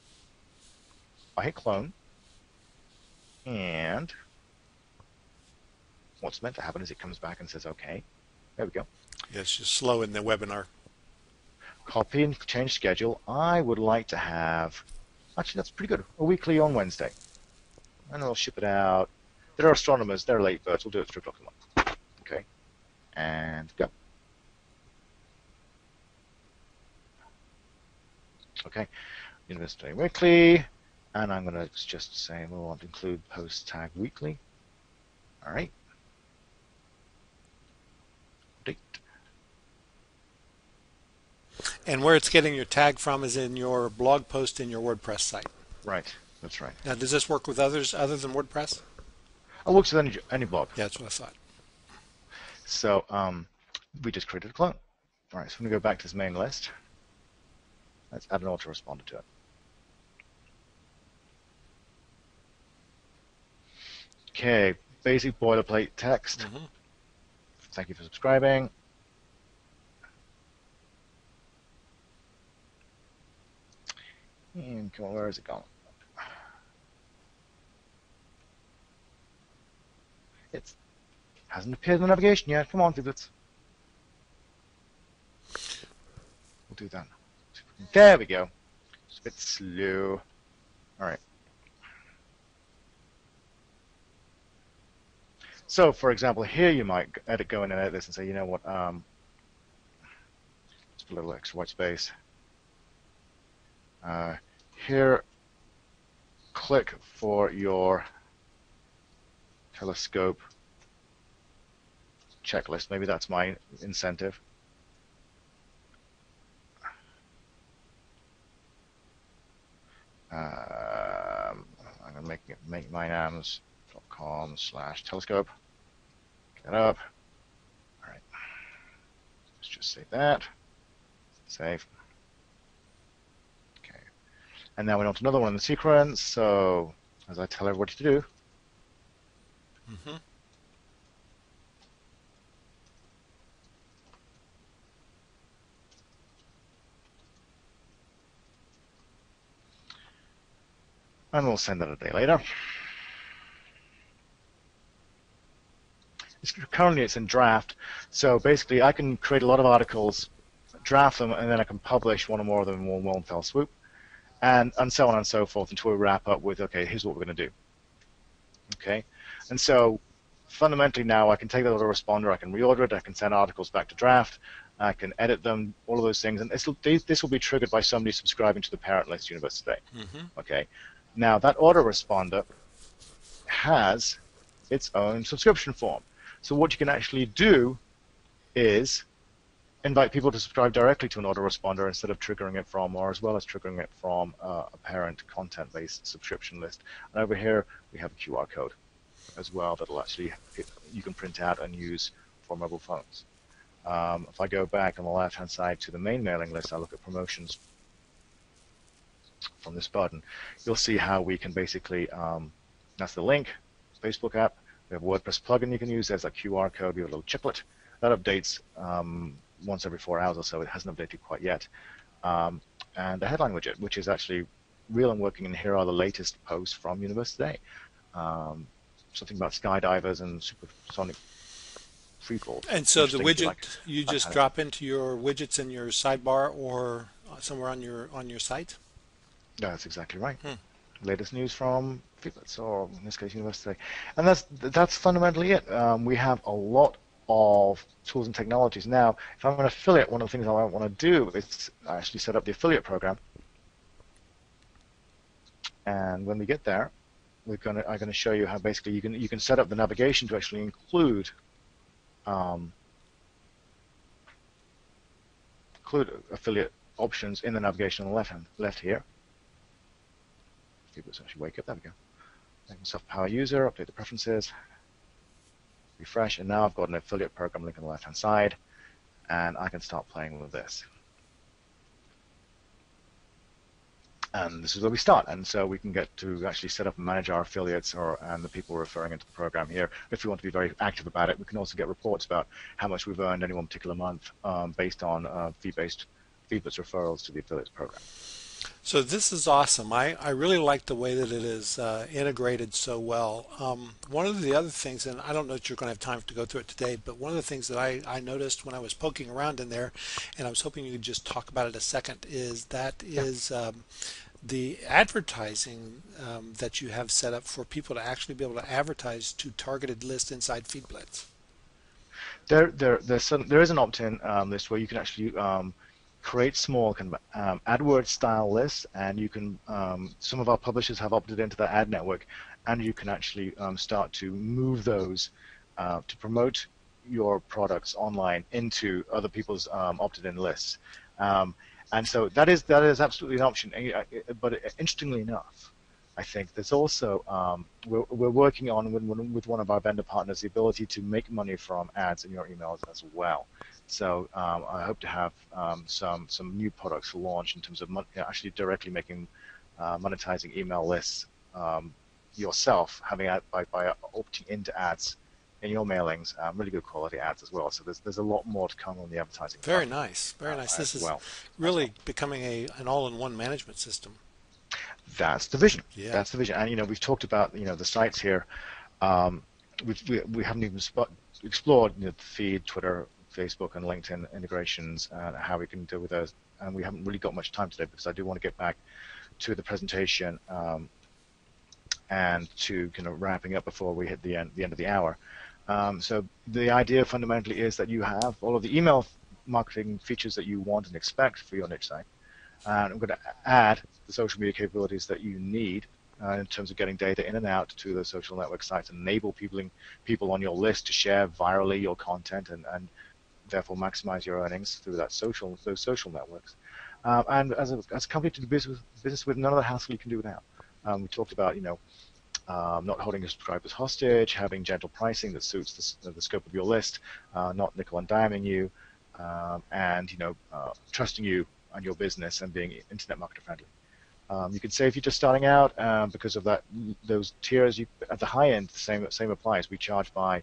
I hit clone, and what's meant to happen is it comes back and says, okay, there we go. Yeah, it's just slow in the webinar. Copy and change schedule. I would like to have, actually that's pretty good, a weekly on Wednesday. And I'll ship it out. There are astronomers, they're late birds, we'll do it at 3 o'clock in the morning. Okay, and go. Okay, University Weekly, and I'm going to just say we want to include post tag weekly. All right. Date. And where it's getting your tag from is in your blog post in your WordPress site. Right, that's right. Now, does this work with others other than WordPress? It works with any blog. Yeah, that's what I thought. So we just created a clone. All right, so I'm going to go back to this main list. Let's add an autoresponder to it. Okay, basic boilerplate text. Thank you for subscribing. And come on, where is it going? It hasn't appeared in the navigation yet. Come on, Fiblets. We'll do that. There we go. It's a bit slow. All right. So, for example, here you might go in and edit this and say, you know what, let's put a little extra white space. Here, click for your telescope checklist. Maybe that's my incentive. I'm going to make mynams.com/telescope. Get that up. All right. Let's just save that. Save. Okay. And now we're on to another one in the sequence. So, as I tell everybody to do. And we'll send that a day later. Currently it's in draft, so basically I can create a lot of articles, draft them, and then I can publish one or more of them in one fell swoop, and so on and so forth until we wrap up with, okay, here's what we're going to do. Okay, and so fundamentally now I can take that autoresponder, I can reorder it, I can send articles back to draft, I can edit them, all of those things, and this will be triggered by somebody subscribing to the parent list University. Okay. Now, that autoresponder has its own subscription form. So what you can actually do is invite people to subscribe directly to an autoresponder instead of triggering it from, or as well as triggering it from a parent content-based subscription list. And over here, we have a QR code as well that'll actually, you can print out and use for mobile phones. If I go back on the left-hand side to the main mailing list, I look at promotions from this button, you'll see how we can basically, that's the link, Facebook app, we have a WordPress plugin you can use, there's a QR code, we have a little chiplet, that updates once every 4 hours or so, it hasn't updated quite yet, and the headline widget, which is actually real and working, and here are the latest posts from University Today. Something about skydivers and supersonic freefall. And so the widget, you just drop into your widgets in your sidebar or somewhere on your site? That's exactly right. Hmm. Latest news from Feedlets, or in this case, University. And that's fundamentally it. We have a lot of tools and technologies. Now, if I'm an affiliate, one of the things I want to do is actually set up the affiliate program. And when we get there, I'm gonna show you how basically you can set up the navigation to actually um, include affiliate options in the navigation on the left here. People actually wake up. There we go. Make myself power user, update the preferences, refresh, and now I've got an affiliate program link on the left-hand side, and I can start playing with this. And this is where we start, and so we can get to actually set up and manage our affiliates and the people referring into the program here. If we want to be very active about it, we can also get reports about how much we've earned any one particular month based on fee-based referrals to the affiliates program. So this is awesome. I really like the way that it is integrated so well. One of the other things, and I don't know that you're going to have time to go through it today, but one of the things that I noticed when I was poking around in there, and I was hoping you could just talk about it a second, is the advertising that you have set up for people to actually be able to advertise to targeted lists inside FeedBlitz. There is an opt-in list where you can actually create small kind of AdWords style lists, and you can some of our publishers have opted into the ad network, and you can actually start to move those to promote your products online into other people's opted in lists. And so that is absolutely an option. But interestingly enough, I think there's also we're working on with one of our vendor partners the ability to make money from ads in your emails as well. So I hope to have some new products to launch in terms of actually directly making monetizing email lists yourself, having by opting into ads in your mailings, really good quality ads as well. So there's a lot more to come on the advertising. Very nice, very nice. This is really becoming an all-in-one management system. That's the vision. Yeah. That's the vision. And we've talked about the sites here. We haven't even explored the feed, Twitter, Facebook, and LinkedIn integrations and how we can deal with those. And we haven't really got much time today because I do want to get back to the presentation and to kind of wrapping up before we hit the end of the hour. So the idea fundamentally is that you have all of the email marketing features that you want and expect for your niche site. And I'm going to add the social media capabilities that you need in terms of getting data in and out to the social network sites, and enable people on your list to share virally your content and therefore maximize your earnings through those social networks. And as a company to do business with, none of the hassle you can do without. We talked about not holding your subscribers hostage, having gentle pricing that suits the scope of your list, not nickel and diming you, and trusting you and your business and being internet marketer friendly. You can say if you're just starting out, because of those tiers, at the high end, the same applies. We charge by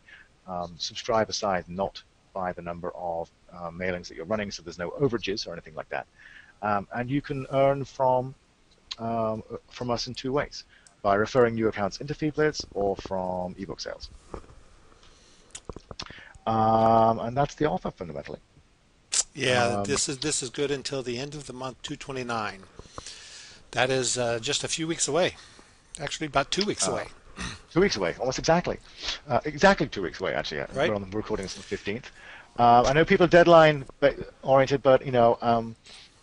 subscriber size, not by the number of mailings that you're running, so there's no overages or anything like that. And you can earn from us in two ways: by referring new accounts into FeedBlitz or from ebook sales. And that's the offer fundamentally. Yeah, this is good until the end of the month, 2/29. That is just a few weeks away. Actually, about 2 weeks away. 2 weeks away, almost exactly. Exactly 2 weeks away, actually. Right. We're recording this on the 15th. I know people are deadline oriented, but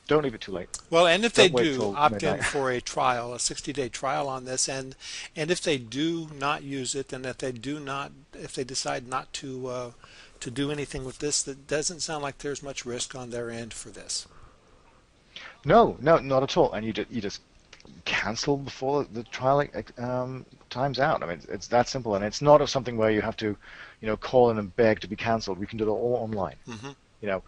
don't leave it too late. Well, and if they do opt in for a trial, a 60-day trial on this, and if they do not use it, and if they decide not to do anything with this, that doesn't sound like there's much risk on their end for this. No, not at all. And you just cancel before the trial time's out. I mean, it's that simple, and it's not something where you have to, call in and beg to be cancelled. We can do it all online. Mm-hmm.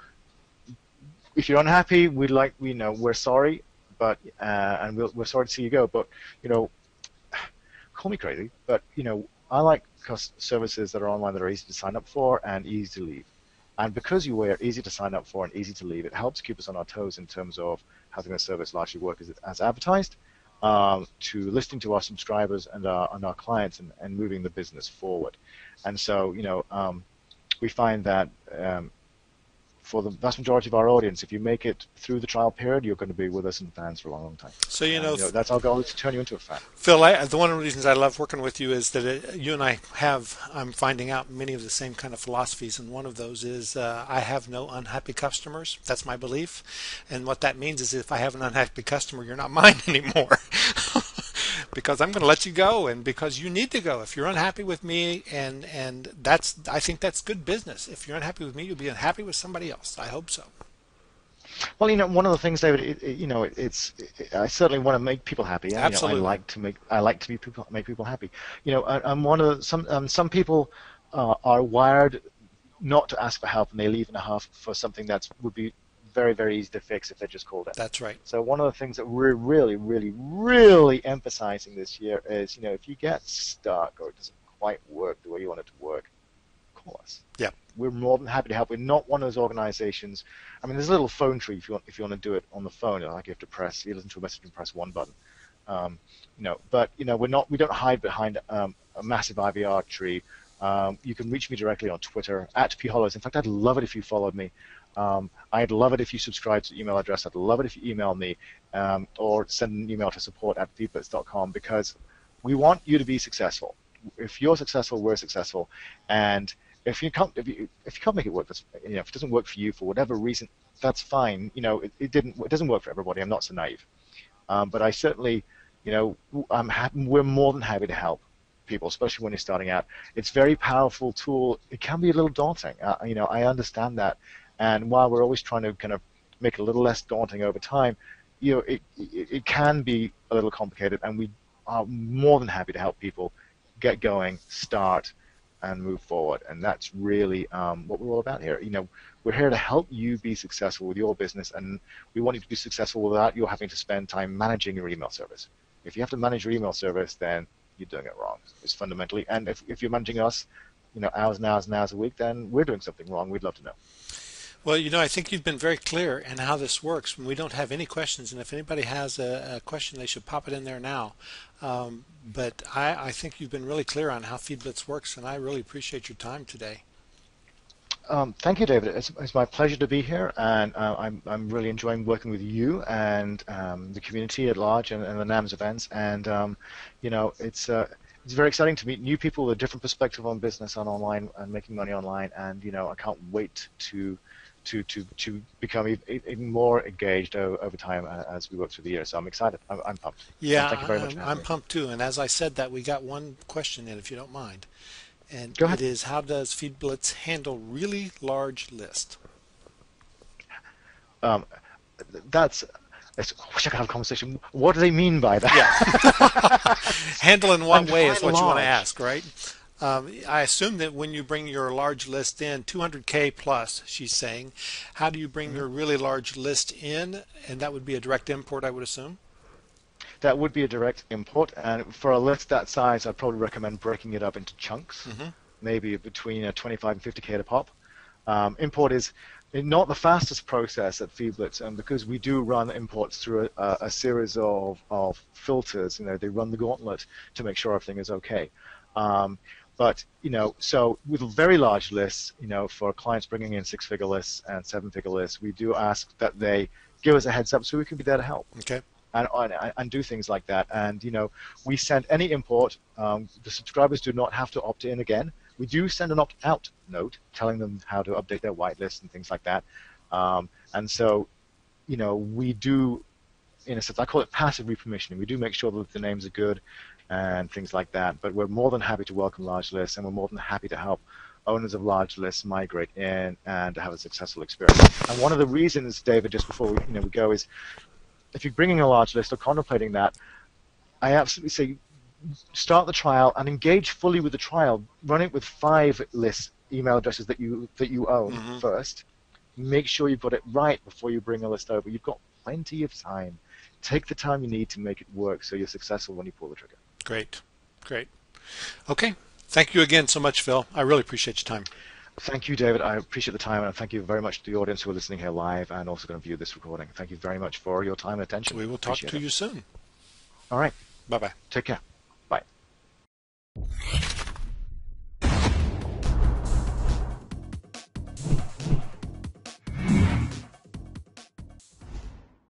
If you're unhappy, we're sorry, but and we're sorry to see you go. But call me crazy, but I like services that are online that are easy to sign up for and easy to leave. And because you are easy to sign up for and easy to leave, it helps keep us on our toes in terms of having the service largely work as advertised, to listening to our subscribers and our clients and moving the business forward. And so, we find that for the vast majority of our audience, if you make it through the trial period, you're going to be with us and fans for a long, long time. So, And that's our goal, is to turn you into a fan. Phil, the one of the reasons I love working with you is that you and I I'm finding out many of the same kind of philosophies, and one of those is I have no unhappy customers. That's my belief. And what that means is if I have an unhappy customer, you're not mine anymore. Because I'm going to let you go, and because you need to go. If you're unhappy with me, and I think that's good business. If you're unhappy with me, you'll be unhappy with somebody else. I hope so. Well, one of the things, David, I certainly want to make people happy. Absolutely. I like to make people happy. I'm one of some people are wired not to ask for help, and they leave in a huff for something that would be very, very easy to fix if they just called it. That's right. So one of the things that we're really, really, really emphasizing this year is, if you get stuck or it doesn't quite work the way you want it to work, call us. Yeah. We're more than happy to help. We're not one of those organizations. I mean, there's a little phone tree if you want to do it on the phone. Like you listen to a message and press one button. But we don't hide behind a massive IVR tree. You can reach me directly on Twitter @phollows. In fact, I'd love it if you followed me. I'd love it if you subscribe to the email address. I'd love it if you email me or send an email to support@feedblitz.com, because we want you to be successful. If you're successful, we're successful. And if you can't make it work, if it doesn't work for you for whatever reason, that's fine. It doesn't work for everybody. I'm not so naive. But I certainly, we're more than happy to help people, especially when you're starting out. It's a very powerful tool. It can be a little daunting. I understand that. And while we're always trying to kind of make it a little less daunting over time, it can be a little complicated, and we are more than happy to help people get going, start, and move forward. And that's really what we're all about here. We're here to help you be successful with your business, and we want you to be successful without you having to spend time managing your email service. If you have to manage your email service, then you're doing it wrong. It's fundamentally. And if you're managing us, hours and hours and hours a week, then we're doing something wrong. We'd love to know. Well, I think you've been very clear in how this works. We don't have any questions, and if anybody has a question, they should pop it in there now. But I think you've been really clear on how FeedBlitz works, and I really appreciate your time today. Thank you, David. It's my pleasure to be here, and I'm really enjoying working with you and the community at large and the NAMS events. And it's very exciting to meet new people with a different perspective on business and online and making money online. And I can't wait to become even more engaged over time as we work through the year. So I'm excited. I'm pumped. Yeah, thank you very much. I'm pumped too. And as I said that, we got one question in, if you don't mind. And Go ahead. It is, how does FeedBlitz handle really large lists? I wish I could have a conversation. What do they mean by that? Yeah. Handle in what way is what large. you want to ask, right? I assume that when you bring your large list in, 200K plus, she's saying, how do you bring your really large list in? And that would be a direct import, I would assume? That would be a direct import, and for a list that size, I'd probably recommend breaking it up into chunks, maybe between 25 and 50K to pop. Import is not the fastest process at FeedBlitz, and because we do run imports through a series of filters, they run the gauntlet to make sure everything is okay. But so with very large lists, for clients bringing in 6-figure lists and 7-figure lists, we do ask that they give us a heads up so we can be there to help. Okay. And do things like that. And we send any import. The subscribers do not have to opt in again. We do send an opt-out note telling them how to update their whitelist and things like that. And so, we do, in a sense, I call it passive repermissioning. We do make sure that the names are good and things like that. But we're more than happy to welcome large lists, and we're more than happy to help owners of large lists migrate in and have a successful experience. And one of the reasons, David, just before we go, is if you're bringing a large list or contemplating that, I absolutely say start the trial and engage fully with the trial. Run it with 5 list email addresses that you own first. Make sure you've got it right before you bring a list over. You've got plenty of time. Take the time you need to make it work so you're successful when you pull the trigger. Great. Okay. Thank you again so much, Phil. I really appreciate your time. Thank you, David. I appreciate the time, and thank you very much to the audience who are listening here live and also going to view this recording. Thank you very much for your time and attention. We will talk to you soon. All right. Bye-bye. Take care.